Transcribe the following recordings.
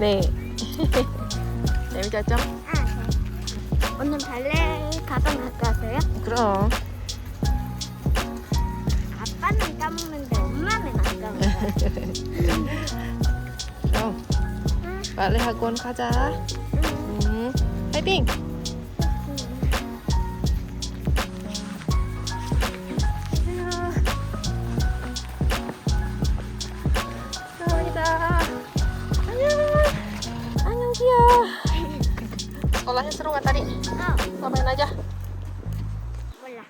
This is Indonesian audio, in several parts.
네. 재미 짰죠? 오늘 발레 가방 갖고 왔어요? 그럼. 아빠는 까먹는데 엄마는 안 까먹어요. 그럼. 빨리 학원 가자. 파이팅! 감사합니다. 안녕. 안녕 귀여워. Sekolahnya seru nggak tadi? Main aja. 몰라.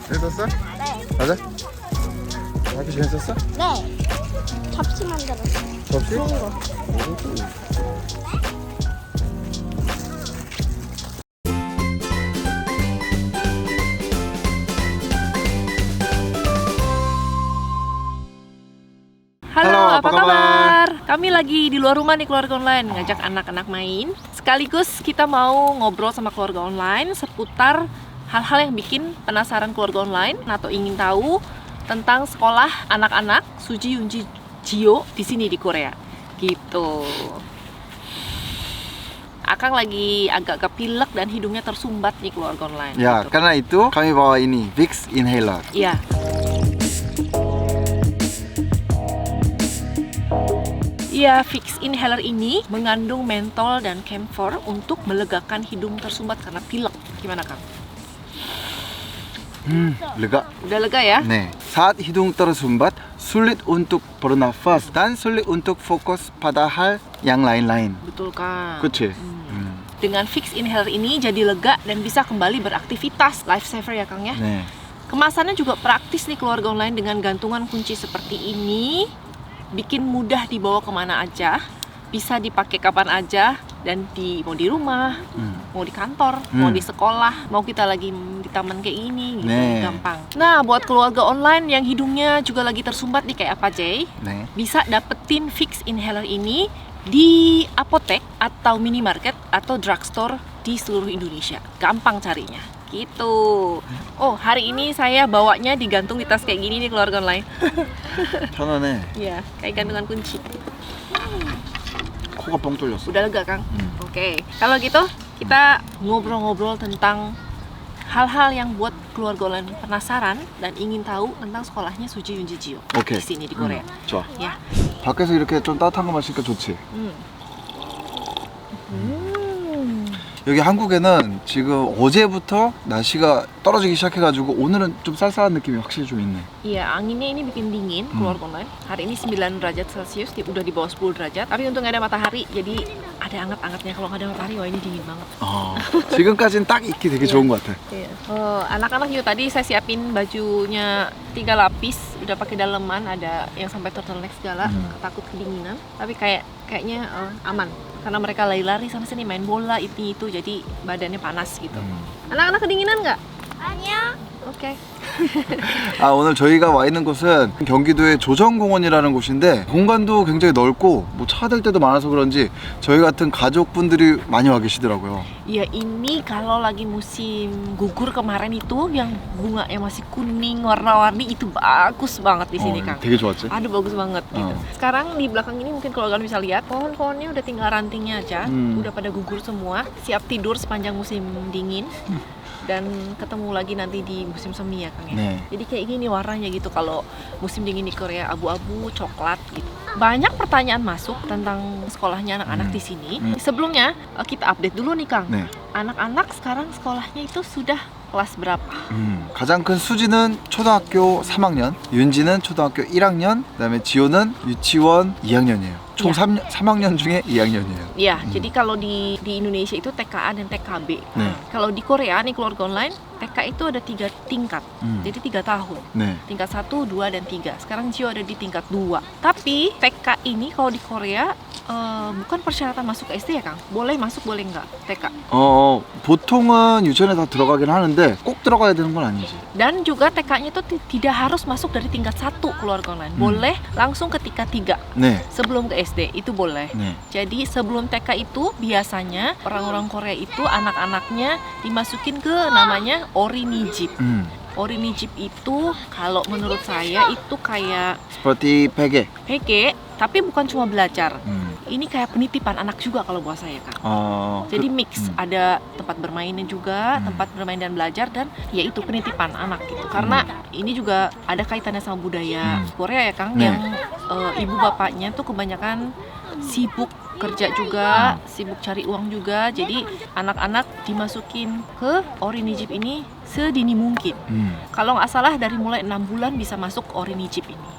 재밌었어? 네. 맞아? 학교 재밌었어? 네. 접시 만들었어. 접시? 좋은 거. Halo, Halo, apa apa kabar? Kami lagi di luar rumah nih, keluarga online, ngajak anak-anak main. Sekaligus kita mau ngobrol sama keluarga online seputar hal-hal yang bikin penasaran keluarga online atau ingin tahu tentang sekolah anak-anak Suji Yunji Jio di sini di Korea. Gitu. Akang lagi agak-agak pilek dan hidungnya tersumbat nih keluarga online. Ya, gitu. karena itu kami bawa ini Vicks Inhaler. Iya. Iya, Vicks Inhaler ini mengandung mentol dan camphor untuk melegakan hidung tersumbat karena pilek. Gimana, Kang? lega. Udah lega ya? 네. Saat hidung tersumbat, sulit untuk bernafas dan sulit untuk fokus pada hal yang lain-lain. Betul, Kang. 그치? Dengan Vicks Inhaler ini jadi lega dan bisa kembali beraktivitas. Lifesaver ya, Kang ya? 네. Kemasannya juga praktis nih keluarga online dengan gantungan kunci seperti ini. Bikin mudah dibawa kemana aja, bisa dipakai kapan aja, dan mau di rumah, mau di kantor, mau di sekolah, mau kita lagi di taman kayak ini, gitu, 네. gampang. Nah, buat keluarga online yang hidungnya juga lagi tersumbat nih kayak apa, Jay? 네. Bisa dapetin Vicks Inhaler ini di apotek atau minimarket atau drugstore di seluruh Indonesia. Gampang carinya. Gitu. Oh, hari ini saya bawanya digantung di tas kayak gini nih keluarga online. 편안해. Iya, kayak gantungan kunci. 코가 뻥 뚫렸어. Udah lega, Kang? Oke. Kalau gitu, kita ngobrol-ngobrol tentang hal-hal yang buat keluarga online penasaran dan ingin tahu tentang sekolahnya Suji Yunji Jio 오케이. di sini di Korea. 좋아. Ya. 밖에서 이렇게 좀 따뜻한 거 마시니까 좋지. 여기 한국에는 지금 어제부터 날씨가 떨어지기 시작해가지고 오늘은 좀 쌀쌀한 느낌이 확실히 좀 있네. Iya, anginnya ini bikin dingin keluarga online. Hari ini 9 derajat Celcius, udah di bawah 10 derajat. Tapi untung ada matahari, jadi ada anget-angetnya. Kalau nggak ada matahari, wah ini dingin banget. 지금까지는 딱 입기 되게 좋은 것 같아. Iya. Anak-anak juga tadi saya siapin bajunya 3 lapis, udah pakai daleman, ada yang sampai turtleneck segala, takut kedinginan. Tapi kayaknya aman, karena mereka lari-lari sana sini main bola itu jadi badannya panas gitu. Anak-anak kedinginan nggak? 아니요. Oke. 아, 오늘 저희가 와 있는 곳은 경기도의 조정공원이라는 곳인데 공간도 굉장히 넓고 뭐 차들 때도 많아서 그런지 저희 같은 가족분들이 많이 와 계시더라고요. Ya ini kalau lagi musim gugur kemarin itu yang bunganya masih kuning warna-warni itu bagus banget di sini, Kang. 되게 좋았지? Aduh bagus banget gitu. Sekarang di belakang ini mungkin kalau kalian bisa lihat pohon-pohonnya udah tinggal rantingnya aja, udah pada gugur semua, siap tidur sepanjang musim dingin. Dan ketemu lagi nanti di musim semi ya, Kang ya. 네. Jadi kayak gini warnanya gitu kalau musim dingin di Korea, abu-abu, coklat gitu. Banyak pertanyaan masuk tentang sekolahnya anak-anak di sini. Sebelumnya kita update dulu nih, Kang. 네. Anak-anak sekarang sekolahnya itu sudah kelas berapa? 가장 큰 수지는 초등학교 3학년, 윤지는 초등학교 1학년, 그다음에 지호는 유치원 2학년이에요. 총 야. 3학년 중에 2학년이에요. Ya, jadi kalau di Indonesia itu TKA dan TKB. 네. Kalau di Korea nih keluarga online TK itu ada 3 tingkat, jadi 3 tahun. 네. Tingkat 1, 2, dan 3. Sekarang Gio ada di tingkat 2. Tapi TK ini kalau di Korea bukan persyaratan masuk ke SD ya Kang? Boleh masuk, boleh nggak TK? 보통은 유치원에 다 들어가긴 하는데 꼭 들어가야 되는 건 아니지. Dan juga TK-nya itu tidak harus masuk dari tingkat 1 keluarga online. Boleh langsung ke tingkat 3 네. sebelum ke SD, itu boleh. 네. Jadi sebelum TK itu biasanya orang-orang Korea itu anak-anaknya dimasukin ke namanya orinijip. Orinijip itu kalau menurut saya itu kayak seperti 베개. PG, tapi bukan cuma belajar. Ini kayak penitipan anak juga kalau buat saya Kang. Jadi mix, ada tempat bermainnya juga, tempat bermain dan belajar, dan ya itu penitipan anak gitu. Karena ini juga ada kaitannya sama budaya Korea ya Kang, 네. yang ibu bapaknya tuh kebanyakan sibuk kerja juga, sibuk cari uang juga. Jadi anak-anak dimasukin ke orinijip ini sedini mungkin. Kalau nggak salah dari mulai 6 bulan bisa masuk orinijip ini.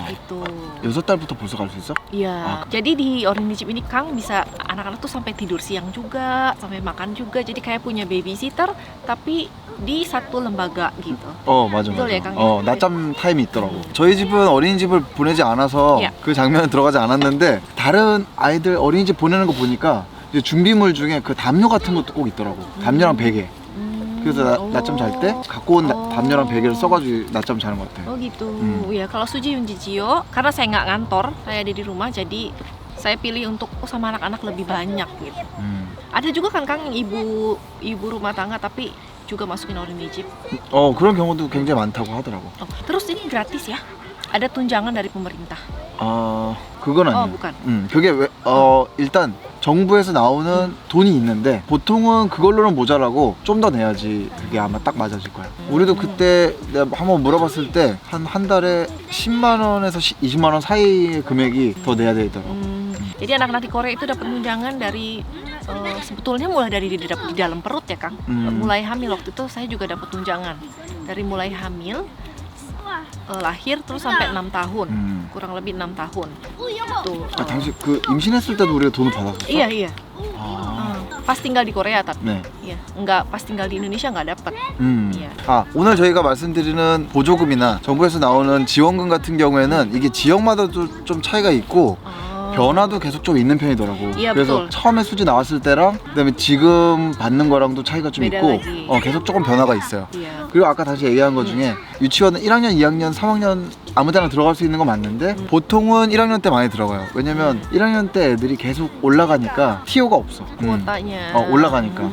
Itu. 6달부터 벌써 갈 수 있어? Iya. Jadi di orinijip ini Kang bisa anak-anak tuh sampai tidur siang juga, sampai makan juga. Jadi kayak punya babysitter tapi di satu lembaga gitu. 맞아. betul ya, Kang? 낮잠 타임이 있더라고. 저희 집은 어린이집을 보내지 않아서 야. 그 장면은 들어가지 않았는데 다른 아이들 어린이집 보내는 거 보니까 이제 준비물 중에 그 담요 같은 것도 꼭 있더라고. 담요랑 베개. 그래서 낮잠 잘 때 갖고 온 담요랑 베개를 써가지고 낮잠 자는 것 같아. Oh gitu. Ya kalau Suji Yunji Jio, karena saya nggak ngantor, saya ada di rumah, jadi saya pilih untuk sama anak-anak lebih banyak gitu. Ada juga kan Kang yang ibu rumah tangga tapi juga masukin orinijip. 그런 경우도 굉장히 많다고 하더라고. Terus ini gratis ya? Ada tunjangan dari pemerintah? 그건 아니에요. bukan. 그게 일단 정부에서 나오는 돈이 있는데 보통은 그걸로는 모자라고 좀 더 내야지 그게 아마 딱 맞아질 거야. 우리도 그때 내가 한번 물어봤을 때 한 달에 10만 원에서 20만 원 사이의 금액이 더 내야 되더라고. Jadi anak-anak di Korea itu dapat tunjangan dari sebetulnya mulai dari di dalam perut ya Kang. Mulai hamil waktu itu saya juga dapat tunjangan dari mulai hamil, lahir terus sampai 6 tahun, kurang lebih 6 tahun. Tuh. 당시 그 임신했을 때도 우리가 돈을 받았었어? Iya. Pas tinggal di Korea tapi. 네. Iya, enggak pas tinggal di Indonesia nggak dapat. Iya. 오늘 저희가 말씀드리는 보조금이나 정부에서 나오는 지원금 같은 경우에는 이게 지역마다도 좀 차이가 있고 변화도 계속 좀 있는 편이더라고. 예, 그래서 betul. 처음에 수지 나왔을 때랑 그다음에 지금 받는 거랑도 차이가 좀 매달 있고 나지. 계속 조금 변화가 있어요. Iya. 그리고 아까 다시 얘기한 것 중에 유치원은 1학년, 2학년, 3학년 아무 데나 들어갈 수 있는 건 맞는데 보통은 1학년 때 많이 들어가요. 왜냐면 1학년 때 애들이 계속 올라가니까 티오가 없어. Kuotanya. 올라가니까.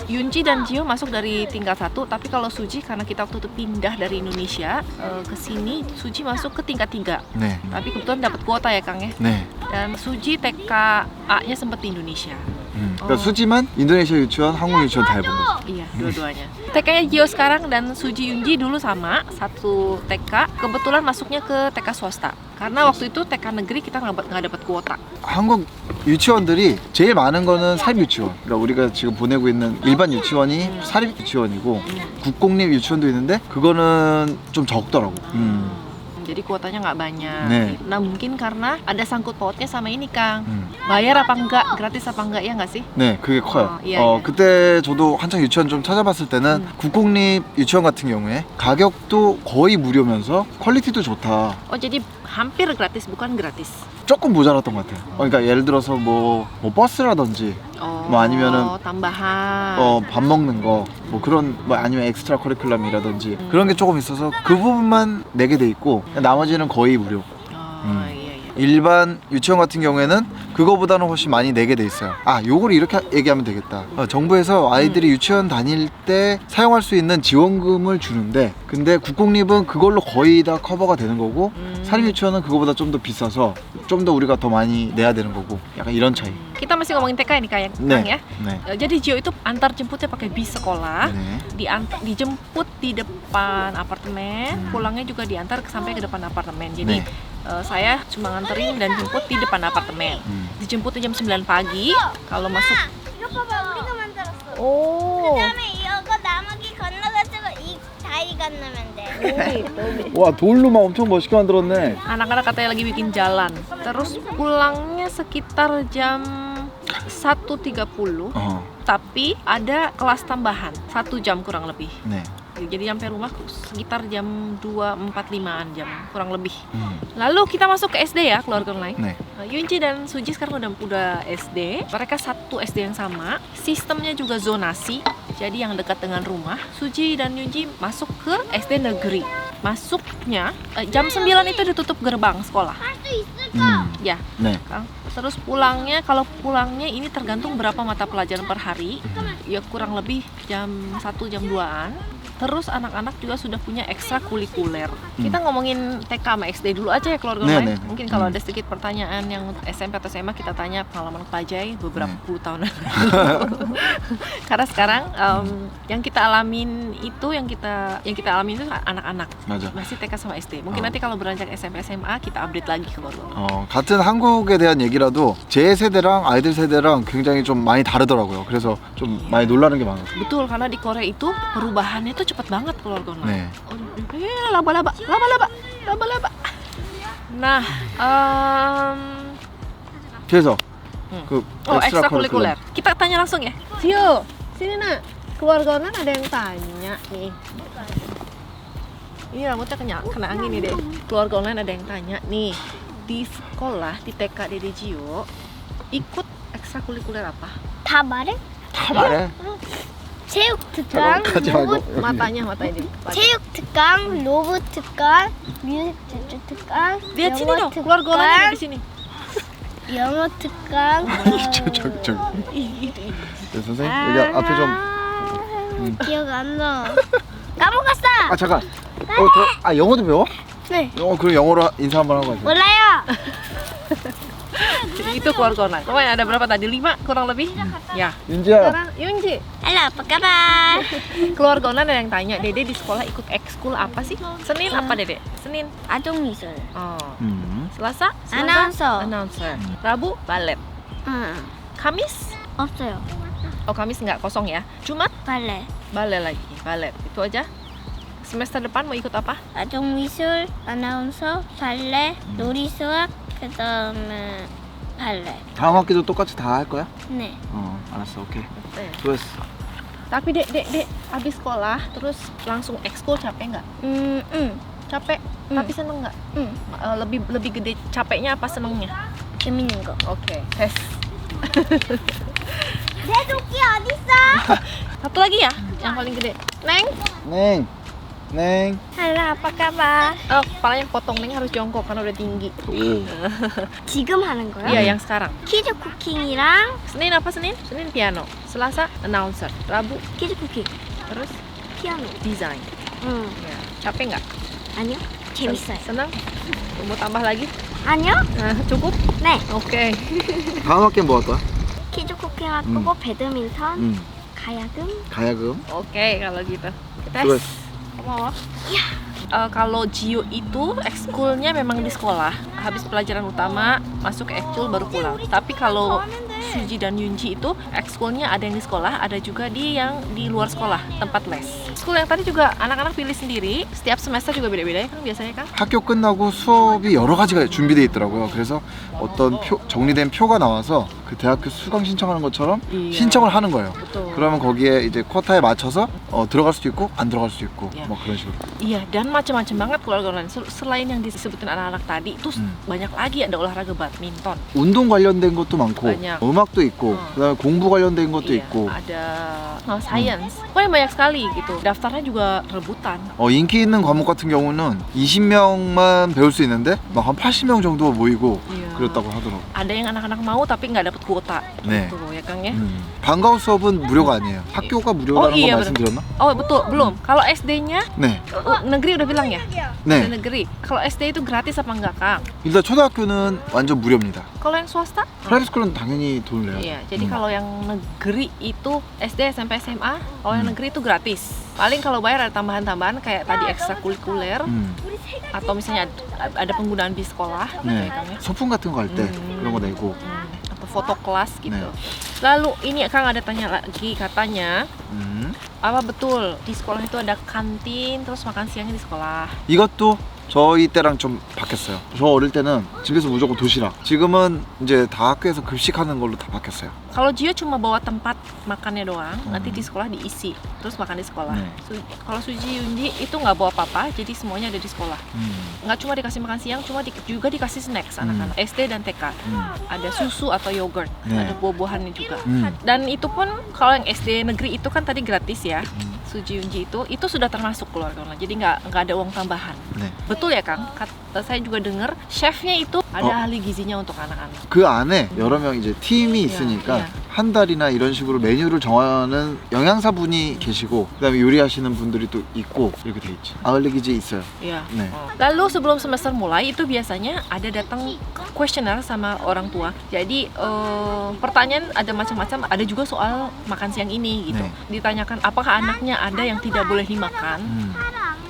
Yunji dan Jio masuk dari tingkat 1, tapi kalau Suji karena kita waktu itu pindah dari Indonesia ke sini, Suji masuk ke tingkat 3. 네. Tapi kebetulan dapat kuota ya Kang ya. 네. Dan Suji TK-A-nya sempat di Indonesia. 그러니까 수지만 인도네시아 유치원, 한국 유치원 다 해본 거죠. Iya, dua-duanya. TK-nya Jio sekarang dan Suji Yunji dulu sama, satu TK. Kebetulan masuknya ke TK swasta. Karena waktu itu TK negeri kita nggak dapat kuota. 한국 유치원들이 제일 많은 거는 사립 유치원. 그러니까 우리가 지금 보내고 있는 일반 유치원이 사립 유치원이고 국공립 유치원도 있는데 그거는 좀 적더라고. Jadi kuotanya nggak banyak. 네. Nah mungkin karena ada sangkut pautnya sama ini Kang. Bayar apa enggak, gratis apa enggak ya nggak sih? 네, 그게 커요. 예, 예. 그때 저도 한창 유치원 좀 찾아봤을 때는 국공립 유치원 같은 경우에 가격도 거의 무료면서 퀄리티도 좋다. Jadi hampir gratis, bukan gratis. 조금 모자랐던 것 같아요. 그러니까 예를 들어서 뭐 버스라든지 뭐 아니면은 tambahan. 밥 먹는 거 뭐 그런 뭐 아니면 엑스트라 커리큘럼이라든지 그런 게 조금 있어서 그 부분만 내게 돼 있고 나머지는 거의 무료. Iya. 일반 유치원 같은 경우에는 그거보다는 훨씬 많이 내게 돼 있어요. 요걸 이렇게 얘기하면 되겠다. 정부에서 아이들이 유치원 다닐 때 사용할 수 있는 지원금을 주는데 근데 국공립은 그걸로 거의 다 커버가 되는 거고 사립 유치원은 그거보다 좀 더 비싸서 좀 더 우리가 더 많이 내야 되는 거고 약간 이런 차이. Kita masih ngomongin TK ini Kang ya. 네. Jadi Jio itu antar jemputnya pakai bis sekolah. 네. Dijemput di depan apartemen, pulangnya juga diantar sampai ke depan apartemen. Jadi saya cuma nganterin dan jemput di depan apartemen. Dijemputnya jam 9 pagi. Kalau masuk 이거 봐봐, 우리가 만들었어. Oh. 그다음에 이거 나무기 건너가지고 이 다리 건너면 돼. 와 돌로 막 엄청 멋있게 만들었네. Anak-anak katanya lagi bikin jalan. Terus pulangnya sekitar jam 1.30, 어, tapi ada kelas tambahan 1 jam kurang lebih. 네. Jadi sampai rumah sekitar jam 2.45an jam kurang lebih. 음, Lalu kita masuk ke SD ya, keluarga online. 네. Yunji dan Suji sekarang udah SD. Mereka satu SD yang sama. Sistemnya juga zonasi. Jadi yang dekat dengan rumah. Suji dan Yunji masuk ke SD negeri. Masuknya jam 9 itu ditutup gerbang sekolah. 할 수 있을까? Ya. 네. Terus pulangnya, kalau pulangnya ini tergantung berapa mata pelajaran per hari. Ya kurang lebih jam 1 jam 2an. Terus anak-anak juga sudah punya ekstrakurikuler. Kita ngomongin TK sama SD dulu aja ya, keluarga Nih, online. nih. Mungkin kalau ada sedikit pertanyaan yang SMP atau SMA kita tanya pengalaman Pajai beberapa puluh tahun lalu. Karena sekarang yang kita alamin itu yang kita alamin itu anak-anak. 맞아. Masih TK sama SD. Mungkin nanti kalau beranjak SMP SMA kita update lagi keluarga online. 같은 한국에 대한 얘기라도 제 세대랑 아이들 세대랑 굉장히 좀 많이 다르더라고요. 그래서 좀 많이 놀라는 게 많아요. Betul, karena di Korea itu perubahannya itu cepet banget keluarga online. 네. Laba-laba. Nah, 그래서 그 ekstrakurikuler. Kita tanya langsung ya. Sio, sini nak. Keluarga online ada yang tanya nih. Ini rambutnya kena angin nih deh. Keluarga online ada yang tanya nih. Di sekolah, di TK Dede Gio, ikut ekstrakurikuler apa? 다 말해? 다 말해. 체육 특강, 가지 말고. Matanya ini. 체육 특강, 로봇 특강, 뮤직 특강, Lihat sini 영어 dong, keluarga online ada di 특강, sini. 영어 특강. 저기. 네, 선생님 여기 앞에 좀. 기억 안 나. 까먹었어. 아 잠깐. 영어도 배워? 네. 그럼 영어로 인사 한번 하고 가자. 몰라요. Itu keluarga online. Pokoknya ada berapa tadi? 5 kurang lebih? Ya. 윤지야. Sekarang Yunji. Halo, apa kabar? Keluarga online ada yang tanya, Dede di sekolah ikut ekskul apa sih? Senin apa Dede? Senin. 아동미술. Oh. 음. Selasa? Announcer. Rabu balet. 응. Kamis? 없어요. Oh Kamis nggak, kosong ya. Jumat 발레. balet lagi. Balet. Itu aja. Semester depan mau ikut apa? 아동미술, 아나운서, 발레, 놀이수학, 그다음에 발레. 다음 학기도 똑같이 다 할 거야? 네. 알았어. 오케이. Eh. 좋았어. Tapi dek, abis sekolah terus langsung ekskul capek nggak? 응. Capek, tapi seneng nggak? 응. Lebih gede capeknya apa senengnya? 재밌는 거. Oke, tes. 내 도끼 어딨어? Satu lagi ya, yang paling gede. Neng. 네. 할라, apa kabar? Oh, kepalanya potong, Neng harus jongkok karena udah tinggi. 지금 하는 거야? Iya, yang sekarang. 키즈 쿠킹이랑 Senin apa Senin? Senin piano. Selasa announcer. Rabu 키즈 쿠킹, terus 피아노. design. 응. Ya. Capek nggak? 아니요. 재밌어요. Senang? Mau tambah lagi? 아니요? Nah, cukup? 네. Oke. 다음 학기는 뭐 할 거야? 키즈 쿠킹 할 거고 배드민턴, 가야금. 가야금. Oke, kalau gitu. Tes. 수고했어. Mau? Iya. Kalau Gio itu ekskulnya memang di sekolah. Habis pelajaran utama masuk ke ekskul baru pulang. Tapi kalau Suji dan Yunji itu ekskulnya ada yang di sekolah, ada juga yang di luar sekolah, tempat les. Ekskul yang tadi juga anak-anak pilih sendiri. Setiap semester juga beda-beda ya kan biasanya kan? 학교 끝나고 수업이 여러 가지가 준비되어 있더라고요. 그래서 어떤 정리된 표가 나와서 그 대학교 수강 신청하는 것처럼 Iya. 신청을 하는 거예요. Betul. 그러면 거기에 이제 쿼타에 맞춰서 들어갈 수도 있고 안 들어갈 수도 있고 Iya. 뭐 그런 식으로. Iya, dan macam-macam banget keluarga online. Selain yang disebutin anak-anak tadi, itu banyak lagi ada olahraga badminton. 운동 관련된 것도 많고 banyak. 음악도 있고 그다음에 공부 관련된 것도 Iya, 있고 ada science. Pokoknya banyak sekali gitu. Daftarnya juga rebutan. 인기 있는 과목 같은 경우는 20명만 배울 수 있는데 막 한 80명 정도 모이고 Iya. 그랬다고 하더라고요. Ada yang anak-anak mau tapi nggak dapet kuota. 네. Gitu ya Kang ya. 방과후 수업은 무료가 아니에요. 학교가 무료라는 iya, 거 bener. 말씀드렸나? Oh betul, belum. Kalau SD-nya 네. negeri udah bilang ya? 네. Negeri. Kalau SD itu gratis apa enggak Kang? 일단 초등학교는 완전 무료입니다. Kalau yang swasta? 프라이빗 스쿨은 당연히 돈을 내요. Iya, jadi kalau yang negeri itu SD, SMP, SMA, kalau yang negeri itu gratis. Paling kalau bayar ada tambahan-tambahan kayak tadi ekstrakurikuler atau misalnya ada penggunaan bis sekolah gitu 네. ya Kang ya. 소풍 같은 거 할 때 그런 거 내고. Atau foto kelas gitu. 네. Lalu ini Kang ada tanya lagi katanya, 음. apa betul di sekolah itu ada kantin terus makan siangnya di sekolah? 이것도 저희 때랑 좀 바뀌었어요. 저 어릴 때는 집에서 무조건 도시락. 지금은 이제 다 학교에서 급식하는 걸로 다 바뀌었어요. Kalau Gio cuma bawa tempat makannya doang, nanti di sekolah diisi, terus makan di sekolah. Kalau Suji Yunji itu nggak bawa apa-apa, jadi semuanya ada di sekolah. Nggak cuma dikasih makan siang, juga dikasih snacks anak-anak SD dan TK. Ada susu atau yogurt, ada buah-buahannya juga. Dan itu pun kalau yang SD negeri itu kan tadi gratis ya. Suji Yunji itu sudah termasuk keluarga online, jadi nggak ada uang tambahan. Betul ya Kang? Saya juga dengar chefnya itu ada ahli gizinya untuk anak-anak. 그 안에 여러 명 이제 팀이 있으니까 한 달이나 이런 식으로 메뉴를 정하는 영양사분이 계시고 그다음에 요리하시는 분들이 또 있고 이렇게 돼 있지. 아울렛 기지에 있어요. Iya. 네. Lalu sebelum semester mulai itu biasanya ada datang kuesioner sama orang tua. Jadi pertanyaan ada macam-macam. Ada juga soal makan siang ini gitu. Ditanyakan apakah anaknya ada yang tidak boleh dimakan.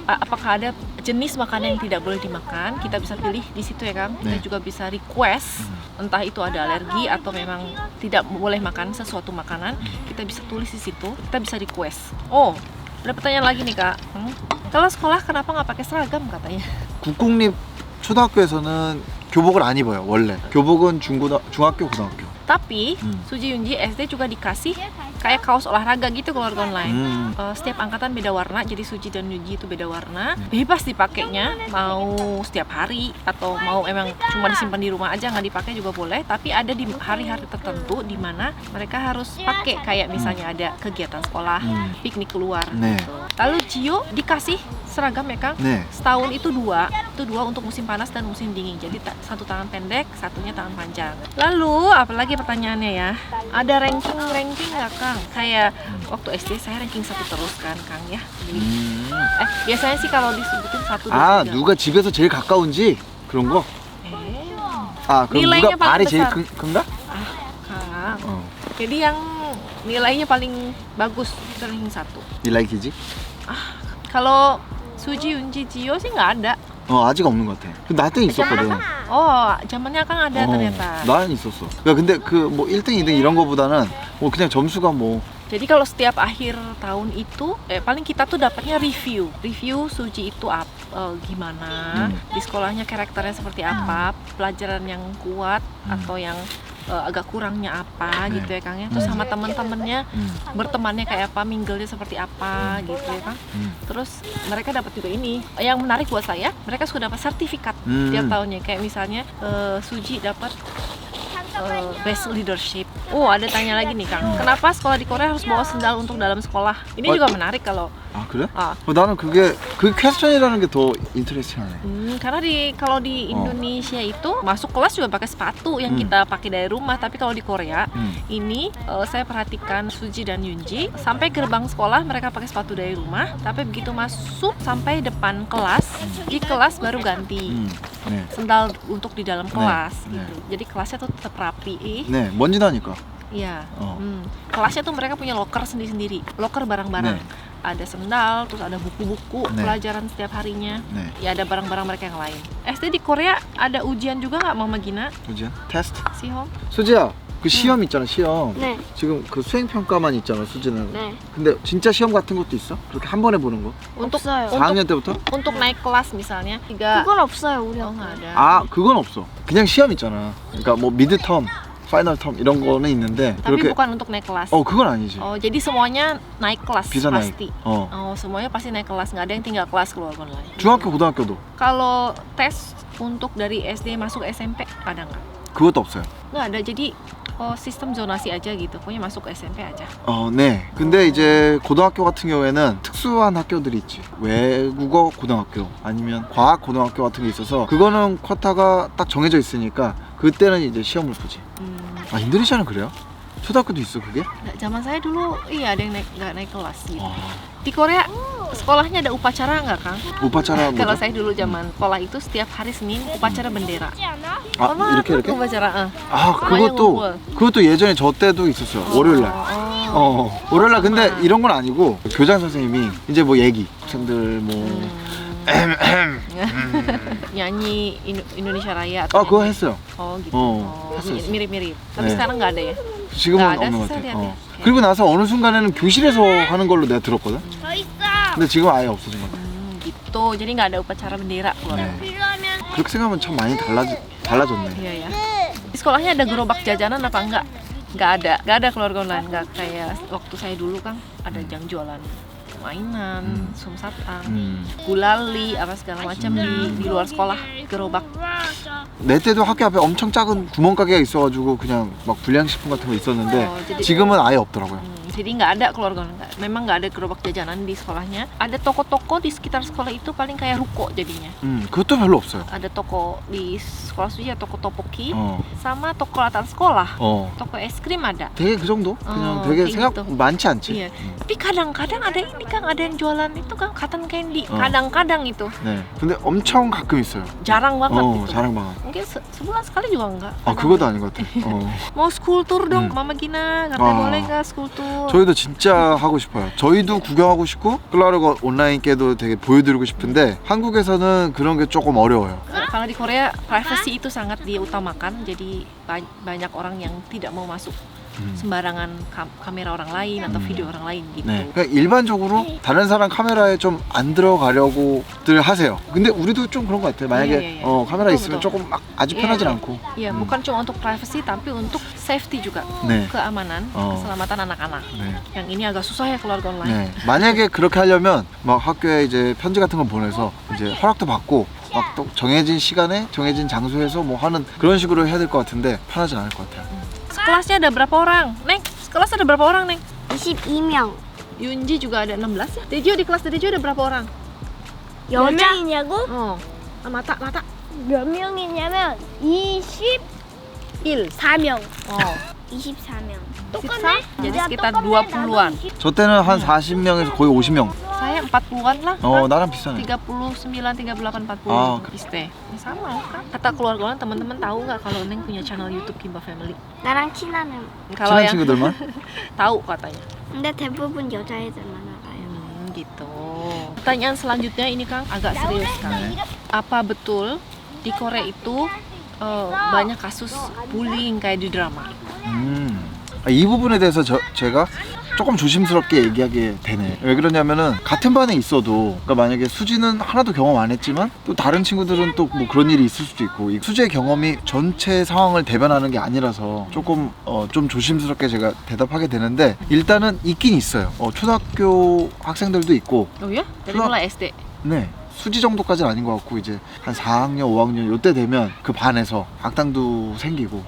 Apakah ada jenis makanan yang tidak boleh dimakan, kita bisa pilih di situ ya Kang. Kita juga bisa request, entah itu ada alergi atau memang tidak boleh makan sesuatu makanan, kita bisa tulis di situ, kita bisa request. Oh, ada pertanyaan lagi nih Kak. Kalau sekolah kenapa nggak pakai seragam katanya? 국공립 초등학교에서는 교복을 안 입어요 원래. 교복은 중학교, 고등학교. Tapi Suji Yunji SD juga dikasih kayak kaos olahraga gitu keluarga online. Setiap angkatan beda warna, jadi Suji dan Yunji itu beda warna. Bebas dipakainya, mau setiap hari atau mau emang cuma disimpan di rumah aja nggak dipakai juga boleh. Tapi ada di hari-hari tertentu di mana mereka harus pakai, kayak misalnya ada kegiatan sekolah, piknik keluar. Gitu. Lalu Gio dikasih seragam ya Kang. Setahun itu dua untuk musim panas dan musim dingin. Jadi satu tangan pendek, satunya tangan panjang. Lalu apalagi pertanyaannya ya, ada ranking nggak Kang? Kayak waktu SD saya ranking 1 terus kan Kang ya. Biasanya sih kalau disebutin 1, 2, 3. 아 누가 집에서 제일 가까운지 그런 거? 아 그럼 nilainya 누가 발이 paling 제일 besar. 큰가? Kang. Jadi yang nilainya paling bagus itu ranking 1. nilai gizi? Kalau Suji Yunji Gio sih nggak ada. 아직 없는 것 같아. 나 때는 있었거든. zamannya Kang ada ternyata. 나는 있었어. 야, 근데 그 뭐 1등, 2등 이런 거보다는 뭐 그냥 점수가 뭐 Jadi kalau setiap akhir tahun itu paling kita tuh dapatnya review Suji itu gimana, di sekolahnya karakternya seperti apa, pelajaran yang kuat atau yang agak kurangnya apa gitu ya Kang ya. Terus sama teman-temannya bertemannya kayak apa, mingle-nya seperti apa gitu ya Kang. Terus mereka dapat juga ini. Yang menarik buat saya, mereka sudah dapat sertifikat tiap tahunnya. Kayak misalnya Suji dapat best leadership. Ada tanya lagi nih Kang. Kenapa sekolah di Korea harus bawa sendal untuk dalam sekolah? Ini juga menarik kalau. 아 그래? 나는 그게 퀘스천이라는 게 더 인터레스팅하네. Karena kalau di Indonesia itu masuk kelas juga pakai sepatu yang kita pakai dari rumah, tapi kalau di Korea ini saya perhatikan Suji dan Yunji sampai gerbang sekolah mereka pakai sepatu dari rumah, tapi begitu masuk sampai depan kelas, di kelas baru ganti sendal untuk di dalam kelas gitu. Jadi kelasnya tuh tetap rapi. 네, 먼지 나니까. Iya. Kelasnya tuh mereka punya loker sendiri-sendiri, loker barang-barang. Ada sendal, terus ada buku-buku pelajaran setiap harinya. Ya ada barang-barang mereka yang lain. SD di Korea ada ujian juga nggak Mama Gina? 우지야? 테스트? Sihom? 수지야, 그 시험 있잖아, 시험. 네. 지금 그 수행 평가만 있잖아, 수지는. 네. 근데 진짜 시험 같은 것도 있어? 그렇게 한 번에 보는 거? Untuk 없어요. 4학년 때부터? untuk naik kelas misalnya 3. 그건 없어요 우리 Oh, 학교. nggak ada. 아, 그건 없어. 그냥 시험 있잖아. 그러니까 뭐 미드텀, 파이널 텀 이런 거는 있는데 Tapi 그렇게 bukan untuk naik kelas. 그건 아니지. Jadi semuanya naik kelas bisa naik. pasti. 어. Semuanya pasti naik kelas, nggak ada yang tinggal kelas keluar online. 중학교, 고등학교도 Kalau tes untuk dari SD masuk SMP ada nggak? 그것도 없어요. Nggak ada. Jadi sistem zonasi aja gitu. Pokoknya masuk SMP aja. 네. 근데 이제 고등학교 같은 경우에는 특수한 학교들이 있지. 외국어 고등학교 아니면 과학 고등학교 같은 게 있어서 그거는 쿼타가 딱 정해져 있으니까 그때는 이제 시험을 보지. 아, 인도네시아는 그래요? 초등학교도 있어 그게? Zaman saya dulu iya ada yang nggak naik kelas gitu. Di Korea sekolahnya ada upacara nggak Kang? 우파차라 Kalau 뭐죠? saya dulu zaman sekolah itu setiap hari Senin upacara bendera. 아, 이렇게? Upacara. 아, semuanya 그것도 예전에 저 때도 있었어요. 월요일날. 월요일날. 근데 이런 건 아니고 교장 선생님이 이제 뭐 얘기 학생들 뭐 Nyanyi Indonesia Raya atau 그거 했어요. gitu. 했어요. Mirip-mirip. Tapi 네. sekarang nggak ada ya? 지금은 nggak ada 없는 sih 것 saya 같아. lihat ya. 그리고 나서 어느 순간에는 교실에서 하는 걸로 내가 들었거든. 저 있어. 근데 지금 아예 없어진 것 같아. Gitu. gitu. Jadi nggak ada upacara bendera keluarga. 네. 필요하면 그렇게 생각하면 참 많이 달라졌네. Iya ya. Di sekolahnya ada gerobak jajanan apa enggak? Nggak ada keluarga online. Nggak kayak waktu saya dulu kan ada yang jualan mainan, sumsatang, gulali, apa segala macam di luar sekolah gerobak. 내 때도 학교 앞에 엄청 작은 구멍가게가 있어가지고 그냥 막 불량식품 같은 거 있었는데 jadi- 지금은 아예 없더라고요. Jadi nggak ada keluarga online. Memang nggak ada gerobak jajanan di sekolahnya. Ada toko-toko di sekitar sekolah itu paling kayak ruko jadinya. 그것도 별로 없어요. Ada toko di sekolah Suji, toko topoki, 어, sama toko latar sekolah. 어. Toko es krim ada. 되게 그 정도? 그냥 되게 kayak 생각 gitu. 많지 않지? Iya. Tapi kadang-kadang ada ini Kang, ada yang jualan itu Kang, cotton candy. Oh. Kadang-kadang itu. 네. 근데 엄청 가끔 있어요. Jarang banget gitu. 잘한 방안. Mungkin sebulan sekali juga enggak. 아, 그것도 아닌 것 같아. Mau school tour dong, Hmm. Mama Gina. Katanya Ah. boleh nggak school tour? 저희도 진짜 하고 싶어요. 저희도 구경하고 싶고 클라르가 온라인께도 되게 보여드리고 싶은데 한국에서는 그런 게 조금 어려워요. Kalau di Korea privacy itu sangat diutamakan, jadi banyak orang yang tidak mau masuk sembarangan kamera orang lain atau video orang lain gitu. 네. 그러니까 일반적으로 다른 사람 카메라에 좀 안 들어가려고들 하세요. 근데 우리도 좀 그런 것 같아요. 만약에 예, 예. 카메라 betul, 있으면 betul. 조금 막 아주 예, 편하진 예. 않고. Iya, bukan cuma untuk privacy tapi untuk safety juga, 네. keamanan, Oh. keselamatan anak-anak. 네. Yang ini agak susah ya keluarga online. 네. 만약에 그렇게 하려면 막 학교에 이제 편지 같은 거 보내서 이제 허락도 받고 막 또 정해진 시간에 정해진 장소에서 뭐 하는 그런 식으로 해야 될 것 같은데 편하진 않을 것 같아요. Sekelasnya ada berapa orang, Neng? Sekelas ada berapa orang, Neng? 22명. Yunji juga ada 16 ya. Dejo di kelas Dejo ada berapa orang? 10명이냐고? Oh, mata. 몇 명이냐면 24명. 4명. Oh. 24명. 24? Jadi sekitar 20-an. 저 때는 한 40명에서 거의 50명. Saya 40-an lah. 나랑 비슷하네. 39, 38, 40 Ah. Iste. Ya sama kan. Kata keluarga orang, teman-teman tahu nggak kalau Neng punya channel YouTube Kimba Family? 나랑 친하는. Kalau 친한 yang 친구들만? tahu katanya. 근데 대부분 여자애들만 알아요. Gitu. Pertanyaan selanjutnya ini Kang agak serius Kang. Apa betul di Korea itu banyak kasus bullying kayak di drama? 이 부분에 대해서 제가 조금 조심스럽게 얘기하게 되네. 왜 그러냐면은 같은 반에 있어도 그러니까 만약에 수지는 하나도 경험 안 했지만 또 다른 친구들은 또 뭐 그런 일이 있을 수도 있고 이 수지의 경험이 전체 상황을 대변하는 게 아니라서 조금 좀 조심스럽게 제가 대답하게 되는데 일단은 있긴 있어요. 초등학교 학생들도 있고 Oh ya? Dari Sudah. mulai SD? 네. 수지 정도까지는 아닌 것 같고 이제 한 4학년, 5학년 요때 되면 그 반에서 악당도 생기고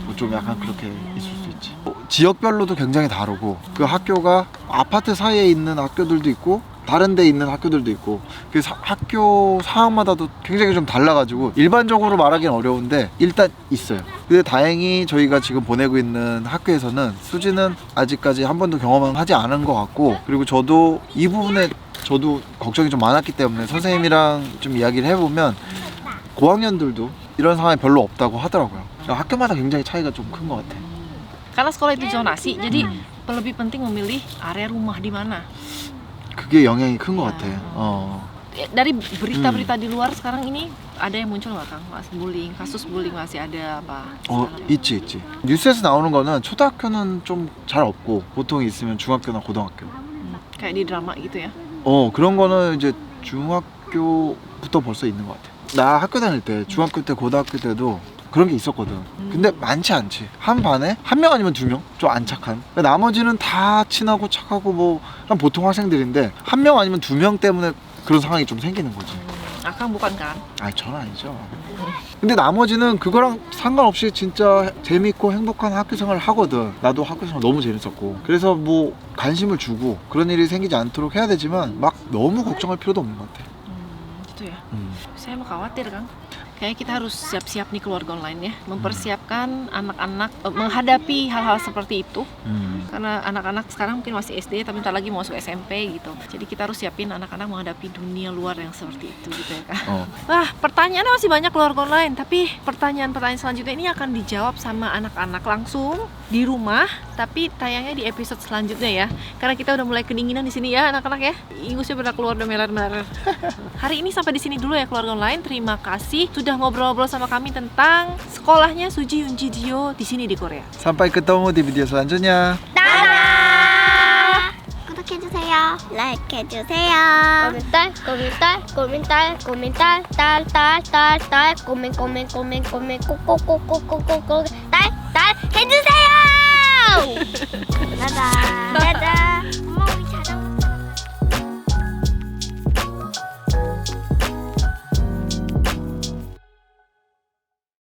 뭐 좀 약간 그렇게 있을 수 있지. 지역별로도 굉장히 다르고 그 학교가 아파트 사이에 있는 학교들도 있고 다른 데 있는 학교들도 있고 그 학교 상황마다도 굉장히 좀 달라가지고 일반적으로 말하기는 어려운데 일단 있어요. 근데 다행히 저희가 지금 보내고 있는 학교에서는 수지는 아직까지 한 번도 경험하지 않은 것 같고 그리고 저도 이 부분에 저도 걱정이 좀 많았기 때문에 선생님이랑 좀 이야기를 해보면 고학년들도 이런 상황이 별로 없다고 하더라고요. 학교마다 굉장히 차이가 좀 큰 것 같아. Karena sekolah itu zonasi, jadi lebih penting memilih area rumah di mana. 그게 영향이 큰 것 같아. Dari berita-berita di luar sekarang ini ada yang muncul nggak Kang? Mas bullying, kasus bullying masih ada apa? 있지. 뉴스에서 나오는 거는 초등학교는 좀 잘 없고 보통 있으면 중학교나 고등학교. Kayak di drama gitu ya? 그런 거는 이제 중학교부터 벌써 있는 것 같아. 나 학교 다닐 때 중학교 때 고등학교 때도 그런 게 있었거든. 근데 많지 않지. 한 반에 한 명 아니면 2명 좀 안 착한. 나머지는 다 친하고 착하고 뭐 그냥 보통 학생들인데 한 명 아니면 2명 때문에 그런 상황이 좀 생기는 거지. Akang bukan kan? 저는 아니죠. 근데 나머지는 그거랑 상관없이 진짜 재밌고 행복한 학교 생활을 하거든. 나도 학교 생활 너무 재밌었고. 그래서 뭐 관심을 주고 그런 일이 생기지 않도록 해야 되지만 막 너무 걱정할 필요도 없는 것 같아. Gitu ya. Saya mah khawatir Kang. Kayaknya kita harus siap-siap nih keluarga online ya, mempersiapkan anak-anak menghadapi hal-hal seperti itu. Karena anak-anak sekarang mungkin masih SD tapi bentar lagi mau masuk SMP gitu. Jadi kita harus siapin anak-anak menghadapi dunia luar yang seperti itu gitu ya Kak. Wah, pertanyaannya masih banyak keluarga online, tapi pertanyaan-pertanyaan selanjutnya ini akan dijawab sama anak-anak langsung di rumah, tapi tayangnya di episode selanjutnya ya. Karena kita udah mulai kedinginan di sini ya anak-anak ya. Ingusnya pada keluar udah meler-meler. Hari ini sampai di sini dulu ya keluarga online. Terima kasih sudah ngobrol-ngobrol sama kami tentang sekolahnya Suji Yunji Dio di sini di Korea. Sampai ketemu di video selanjutnya. 따다! 구독해주세요. 라이크 해주세요. 고민딸 딸 고민 꼬꼬꼬꼬꼬꼬꼬 딸 해주세요.